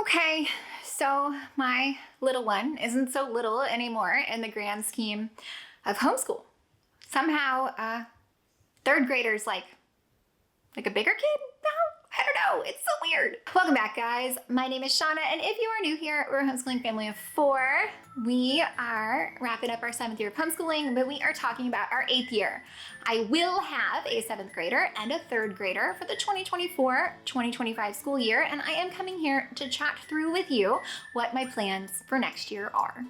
Okay, so my little one isn't so little anymore in the grand scheme of homeschool. Somehow, third graders like a bigger kid now? I don't know, it's so weird. Welcome back, guys. My name is Shanna, and if you are new here, we're a homeschooling family of 4. We are wrapping up our 7th year of homeschooling, but we are talking about our 8th year. I will have a 7th grader and a 3rd grader for the 2024-2025 school year, and I am coming here to chat through with you what my plans for next year are.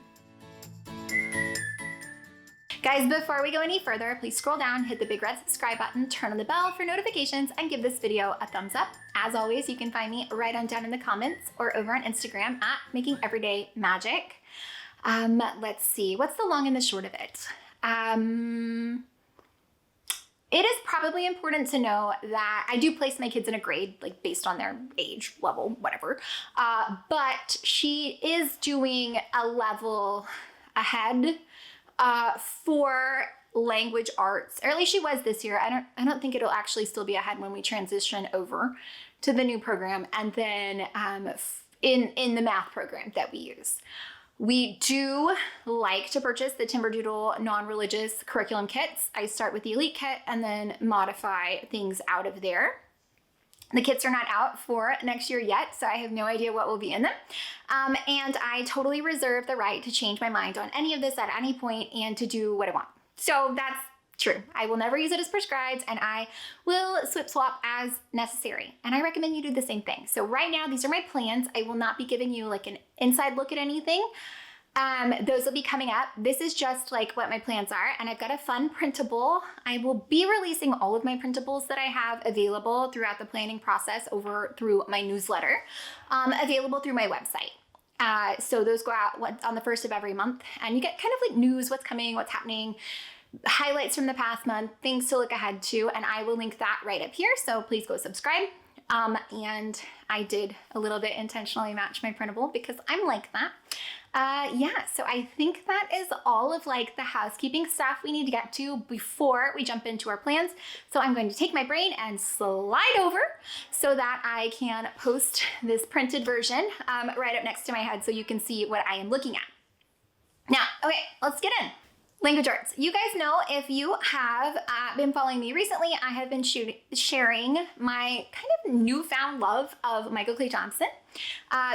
Guys, before we go any further, please scroll down, hit the big red subscribe button, turn on the bell for notifications, and give this video a thumbs up. As always, you can find me right on down in the comments or over on Instagram at Making Everyday Magic. Let's see, what's the long and the short of it? It is probably important to know that I do place my kids in a grade, like based on their age level, whatever. But she is doing a level ahead for language arts, or at least she was this year. I don't think it'll actually still be ahead when we transition over to the new program, and then in the math program that we use. We do like to purchase the Timberdoodle non-religious curriculum kits. I start with the Elite kit and then modify things out of there. The kits are not out for next year yet, so I have no idea what will be in them. And I totally reserve the right to change my mind on any of this at any point and to do what I want. So that's true. I will never use it as prescribed, and I will swap as necessary. And I recommend you do the same thing. So right now, these are my plans. I will not be giving you like an inside look at anything. Those will be coming up. This is just like what my plans are, and I've got a fun printable. I will be releasing all of my printables that I have available throughout the planning process through my newsletter, available through my website. So those go out on the 1st of every month, and you get kind of like news, what's coming, what's happening, highlights from the past month, things to look ahead to, and I will link that right up here. So please go subscribe. And I did a little bit intentionally match my printable because I'm like that. Yeah, so I think that is all of like the housekeeping stuff we need to get to before we jump into our plans. So I'm going to take my brain and slide over so that I can post this printed version right up next to my head so you can see what I am looking at. Now, okay, let's get in. Language arts. You guys know, if you have been following me recently, I have been sharing my kind of newfound love of Michael Clay Thompson.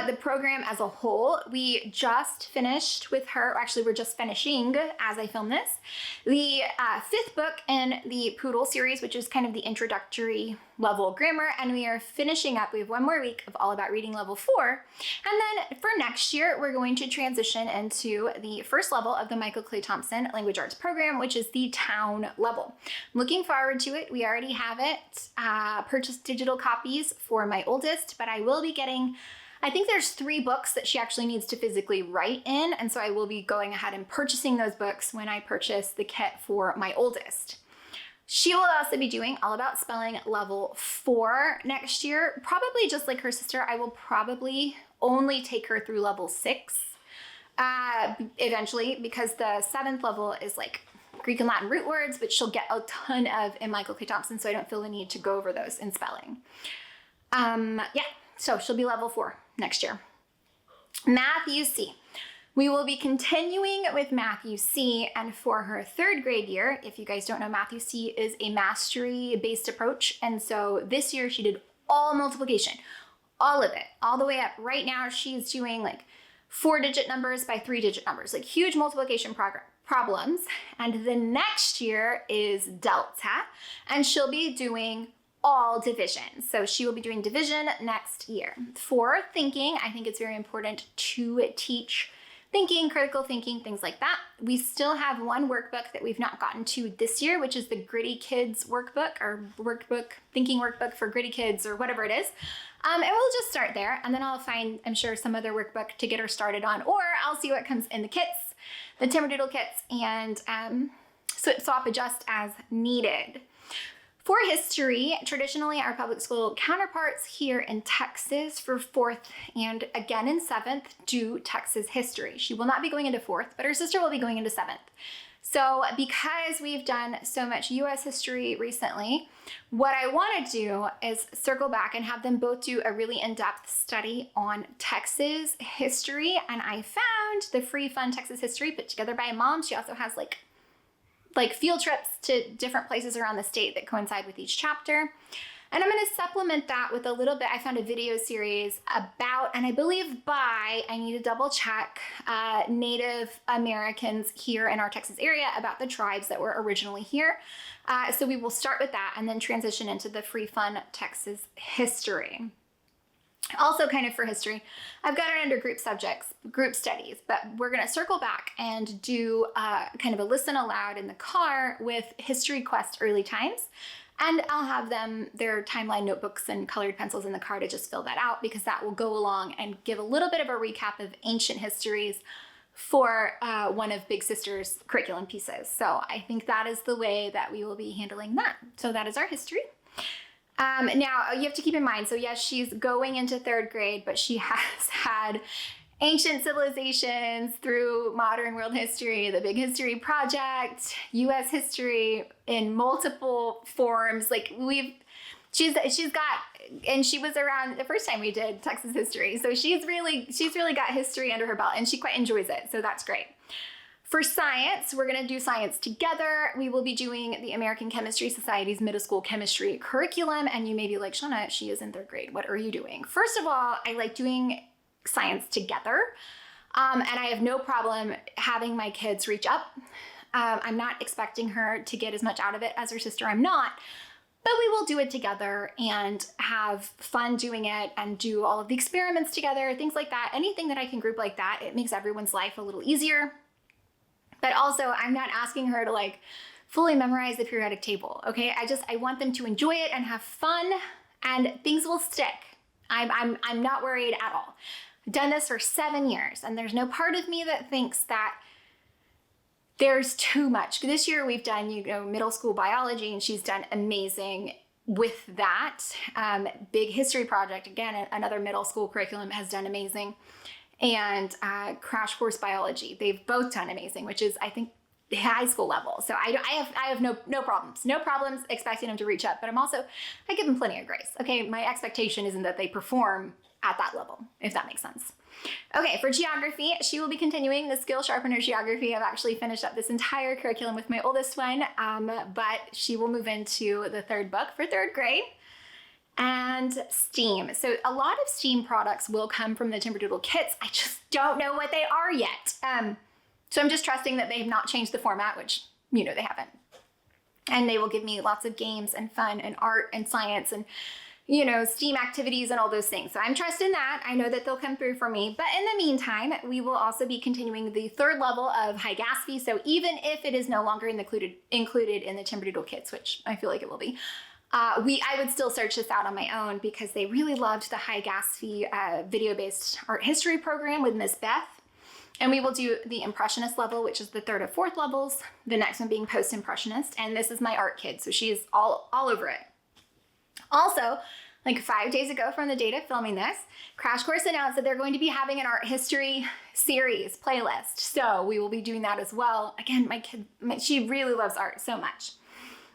The program as a whole, we just finished with her, or actually we're just finishing as I film this, the 5th book in the Poodle series, which is kind of the introductory level grammar, and we are finishing up. We have one more week of All About Reading level 4, and then for next year, we're going to transition into the first level of the Michael Clay Thompson Language Arts program, which is the town level. I'm looking forward to it. We already have it, purchased digital copies for my oldest, but I will be getting, I think there's 3 books that she actually needs to physically write in, and so I will be going ahead and purchasing those books when I purchase the kit for my oldest. She will also be doing All About Spelling level 4 next year, probably just like her sister. I will probably only take her through level 6 eventually, because the 7th level is like Greek and Latin root words, which she'll get a ton of in Michael Clay Thompson, so I don't feel the need to go over those in spelling. Yeah, so she'll be level 4 next year. Math UC. We will be continuing with Math UC, and for her 3rd grade year, if you guys don't know, Math UC is a mastery-based approach, and so this year she did all multiplication, all of it, all the way up. Right now she's doing like 4-digit numbers by 3-digit numbers, like huge multiplication problems, and the next year is Delta, and she'll be doing all division. So she will be doing division next year. For thinking, I think it's very important to teach thinking, critical thinking, things like that. We still have one workbook that we've not gotten to this year, which is the Gritty Kids workbook, or thinking workbook for Gritty Kids, or whatever it is. And we'll just start there, and then I'll find, I'm sure, some other workbook to get her started on, or I'll see what comes in the kits, the Timberdoodle kits, and swap adjust as needed. For history, traditionally our public school counterparts here in Texas for 4th and again in 7th do Texas history. She will not be going into 4th, but her sister will be going into 7th. So because we've done so much US history recently, what I want to do is circle back and have them both do a really in-depth study on Texas history. And I found the free fun Texas history put together by a mom. She also has like field trips to different places around the state that coincide with each chapter. And I'm going to supplement that with a little bit. I found a video series about, and I believe by, I need to double check, Native Americans here in our Texas area, about the tribes that were originally here. So we will start with that and then transition into the free fun Texas history. Also kind of for history, I've got it under group subjects, group studies, but we're going to circle back and do kind of a listen aloud in the car with History Quest Early Times. And I'll have them, their timeline notebooks and colored pencils in the car to just fill that out, because that will go along and give a little bit of a recap of ancient histories for one of Big Sister's curriculum pieces. So I think that is the way that we will be handling that. So that is our history. Now you have to keep in mind, so yes, she's going into 3rd grade, but she has had ancient civilizations through modern world history, the Big History Project, US history in multiple forms. Like she's got, and she was around the first time we did Texas history. So she's really got history under her belt, and she quite enjoys it. So that's great. For science, we're going to do science together. We will be doing the American Chemistry Society's middle school chemistry curriculum. And you may be like, Shanna, she is in 3rd grade. What are you doing? First of all, I like doing science together. And I have no problem having my kids reach up. I'm not expecting her to get as much out of it as her sister. I'm not. But we will do it together and have fun doing it and do all of the experiments together, things like that. Anything that I can group like that, it makes everyone's life a little easier. But also, I'm not asking her to like fully memorize the periodic table, okay? I want them to enjoy it and have fun, and things will stick. I'm not worried at all. I've done this for 7 years, and there's no part of me that thinks that there's too much. This year we've done, middle school biology, and she's done amazing with that. Big History Project, again, another middle school curriculum, has done amazing. And Crash Course Biology, they've both done amazing, which is, I think, high school level. So I have no problems expecting them to reach up, but I give them plenty of grace. Okay, my expectation isn't that they perform at that level, if that makes sense. Okay, for geography, she will be continuing the Skill Sharpener Geography. I've actually finished up this entire curriculum with my oldest one, but she will move into the 3rd book for 3rd grade. And STEAM. So a lot of STEAM products will come from the Timberdoodle kits. I just don't know what they are yet. So I'm just trusting that they have not changed the format, which, they haven't. And they will give me lots of games and fun and art and science and, STEAM activities and all those things. So I'm trusting that. I know that they'll come through for me. But in the meantime, we will also be continuing the 3rd level of High Gatsby. So even if it is no longer included in the Timberdoodle kits, which I feel like it will be, I would still search this out on my own, because they really loved the High Gatsby video-based art history program with Miss Beth. And we will do the Impressionist level, which is the 3rd or 4th levels, the next one being Post-Impressionist. And this is my art kid, so she's all over it. Also, like 5 days ago from the date of filming this, Crash Course announced that they're going to be having an art history series playlist. So we will be doing that as well. Again, my kid, she really loves art so much.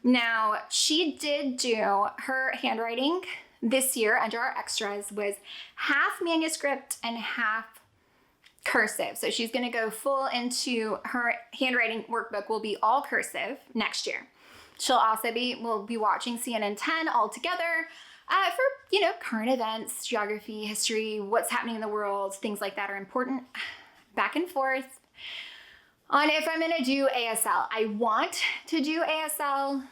Now, she did do her handwriting this year under our extras was half manuscript and half cursive. So she's going to go full into her handwriting workbook will be all cursive next year. We'll be watching CNN 10 all together for, current events, geography, history, what's happening in the world, things like that are important. Back and forth. On if I'm going to do ASL. I want to do ASL.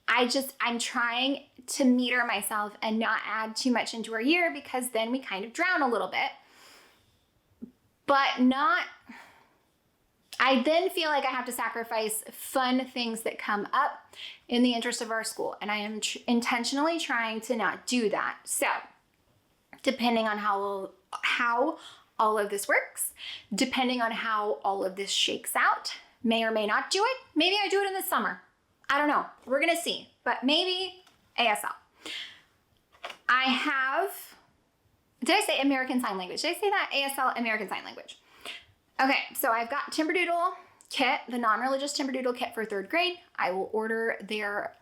I'm trying to meter myself and not add too much into our year, because then we kind of drown a little bit. But I then feel like I have to sacrifice fun things that come up in the interest of our school. And I am intentionally trying to not do that. So depending on how all of this works, depending on how all of this shakes out, may or may not do it. Maybe I do it in the summer. I don't know. We're going to see. But maybe ASL. Did I say American Sign Language? Did I say that? ASL, American Sign Language. Okay, so I've got Timberdoodle kit, the non-religious Timberdoodle kit for 3rd grade. I will order their,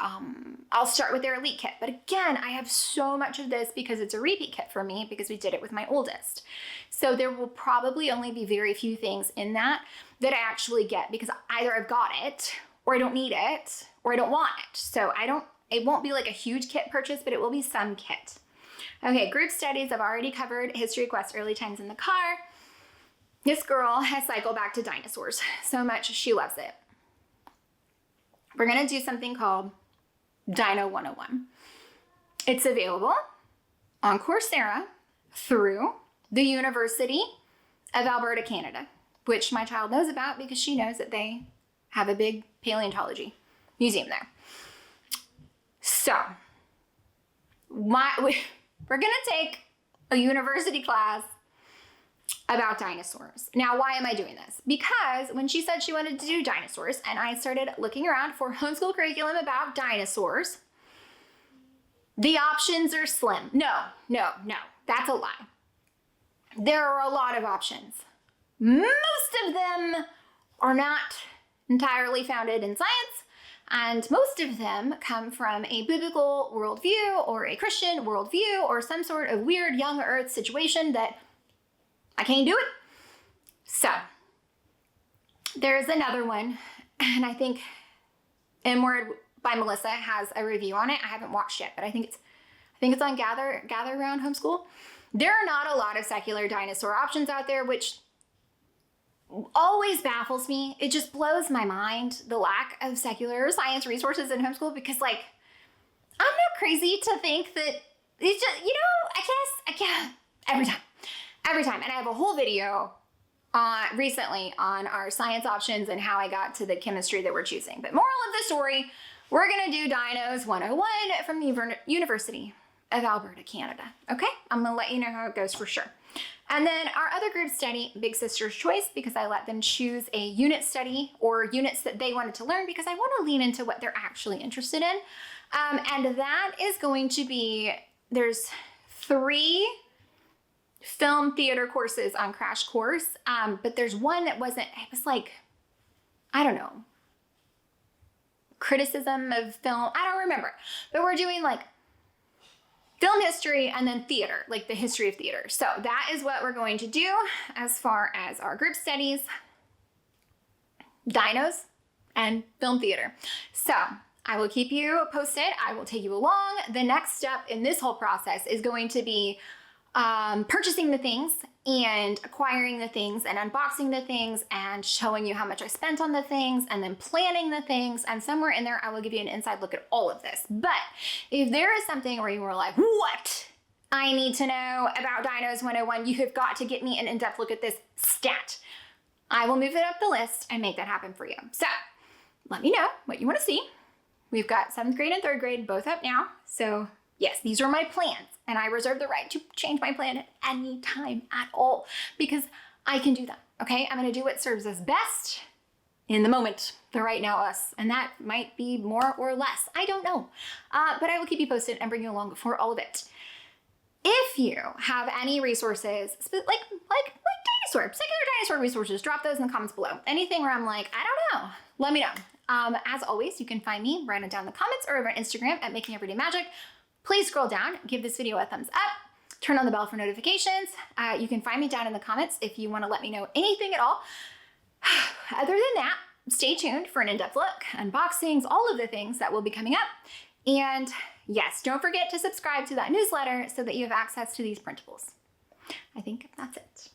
I'll start with their elite kit. But again, I have so much of this because it's a repeat kit for me because we did it with my oldest. So there will probably only be very few things in that I actually get because either I've got it or I don't need it or I don't want it. So it won't be like a huge kit purchase, but it will be some kit. Okay, group studies, I've already covered history, quest, early times in the car. This girl has cycled back to dinosaurs so much, she loves it. We're gonna do something called Dino 101. It's available on Coursera through the University of Alberta, Canada, which my child knows about because she knows that they have a big paleontology museum there. So, we're gonna take a university class about dinosaurs. Now, why am I doing this? Because when she said she wanted to do dinosaurs and I started looking around for homeschool curriculum about dinosaurs, the options are slim. No, that's a lie. There are a lot of options. Most of them are not entirely founded in science, and most of them come from a biblical worldview or a Christian worldview or some sort of weird young earth situation that I can't do it. So there's another one, and I think Inward by Melissa has a review on it. I haven't watched it, but I think it's on Gather Around Homeschool. There are not a lot of secular dinosaur options out there, which always baffles me. It just blows my mind, the lack of secular science resources in homeschool, because like, I'm not crazy to think that it's just, I can't, every time. And I have a whole video recently on our science options and how I got to the chemistry that we're choosing. But moral of the story, we're gonna do Dinos 101 from the University of Alberta, Canada. Okay, I'm gonna let you know how it goes for sure. And then our other group study, Big Sister's Choice, because I let them choose a unit study or units that they wanted to learn because I want to lean into what they're actually interested in. And that is going to be, there's 3 film theater courses on Crash Course, but there's one that wasn't, it was like, I don't know, criticism of film, I don't remember, but we're doing like film history and then theater, like the history of theater. So that is what we're going to do as far as our group studies, dinos, and film theater. So I will keep you posted. I will take you along. The next step in this whole process is going to be purchasing the things and acquiring the things and unboxing the things and showing you how much I spent on the things and then planning the things. And somewhere in there, I will give you an inside look at all of this. But if there is something where you were like, what? I need to know about Dinos 101. You have got to get me an in-depth look at this stat. I will move it up the list and make that happen for you. So let me know what you want to see. We've got 7th grade and 3rd grade both up now. So yes, these are my plans, and I reserve the right to change my plan at any time at all because I can do that, okay? I'm gonna do what serves us best in the moment, the right now us, and that might be more or less, I don't know. But I will keep you posted and bring you along for all of it. If you have any resources, like secular dinosaur resources, drop those in the comments below. Anything where I'm like, I don't know, let me know. As always, you can find me right down in the comments or over on Instagram at Making Everyday Magic. Please scroll down, give this video a thumbs up, turn on the bell for notifications. You can find me down in the comments if you want to let me know anything at all. Other than that, stay tuned for an in-depth look, unboxings, all of the things that will be coming up. And yes, don't forget to subscribe to that newsletter so that you have access to these printables. I think that's it.